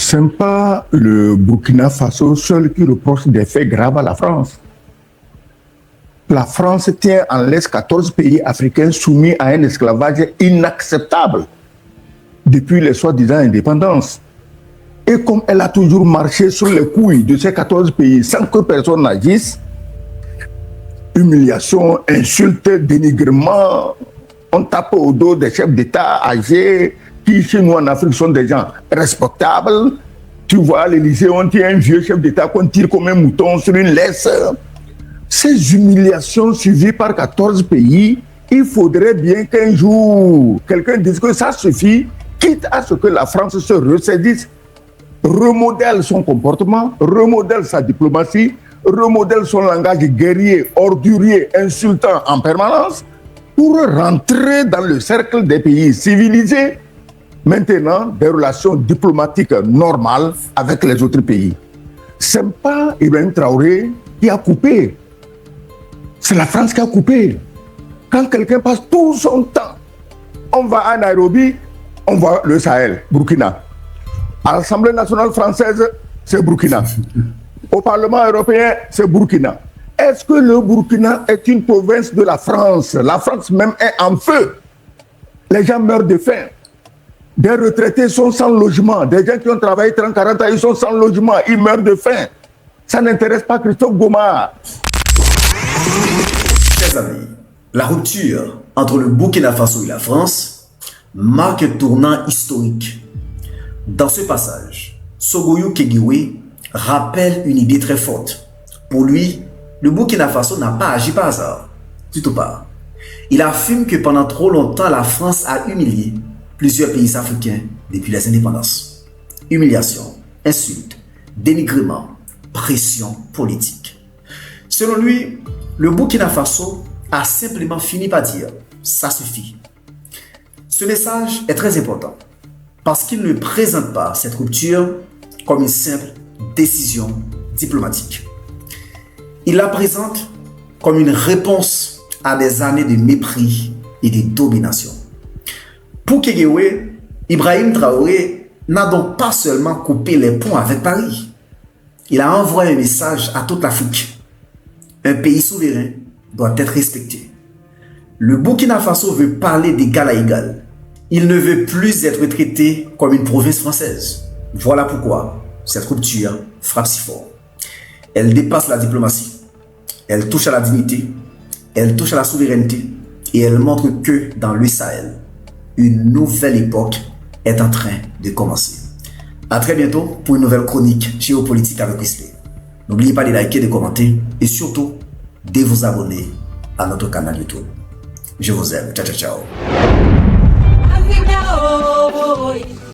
Ce n'est pas le Burkina Faso seul qui reproche des faits graves à la France. La France tient en laisse 14 pays africains soumis à un esclavage inacceptable depuis les soi-disant indépendances. Et comme elle a toujours marché sur les couilles de ces 14 pays sans que personne n'agisse, humiliation, insultes, dénigrement, on tape au dos des chefs d'État âgés qui chez nous en Afrique sont des gens respectables. Tu vois, à l'Élysée, on tient un vieux chef d'État qu'on tire comme un mouton sur une laisse. Ces humiliations suivies par 14 pays, il faudrait bien qu'un jour, quelqu'un dise que ça suffit, quitte à ce que la France se ressaisisse, remodèle son comportement, remodèle sa diplomatie, remodèle son langage guerrier, ordurier, insultant en permanence, pour rentrer dans le cercle des pays civilisés, maintenant des relations diplomatiques normales avec les autres pays. Ce n'est pas Ibrahim Traoré qui a coupé, c'est la France qui a coupé. Quand quelqu'un passe tout son temps, on va à Nairobi, on voit le Sahel, Burkina. À l'Assemblée nationale française, c'est Burkina. Au Parlement européen, c'est Burkina. Est-ce que le Burkina est une province de la France? La France même est en feu. Les gens meurent de faim. Des retraités sont sans logement. Des gens qui ont travaillé 30-40 ans, ils sont sans logement. Ils meurent de faim. Ça n'intéresse pas Christophe Goma. Chers amis, la rupture entre le Burkina Faso et la France marque un tournant historique. Dans ce passage, Sogoyou Kegiwe rappelle une idée très forte. Pour lui, le Burkina Faso n'a pas agi par hasard, du tout pas. Il affirme que pendant trop longtemps, la France a humilié plusieurs pays africains depuis les indépendances. Humiliation, insultes, dénigrement, pression politique. Selon lui, le Burkina Faso a simplement fini par dire « ça suffit ». Ce message est très important parce qu'il ne présente pas cette rupture comme une simple décision diplomatique. Il la présente comme une réponse à des années de mépris et de domination. Pour Kegewe, Ibrahim Traoré n'a donc pas seulement coupé les ponts avec Paris. Il a envoyé un message à toute l'Afrique. Un pays souverain doit être respecté. Le Burkina Faso veut parler d'égal à égal. Il ne veut plus être traité comme une province française. Voilà pourquoi cette rupture frappe si fort. Elle dépasse la diplomatie. Elle touche à la dignité. Elle touche à la souveraineté. Et elle montre que dans le Sahel, une nouvelle époque est en train de commencer. À très bientôt pour une nouvelle chronique géopolitique avec Wesley. N'oubliez pas de liker, de commenter et surtout de vous abonner à notre canal YouTube. Je vous aime. Ciao, ciao, ciao.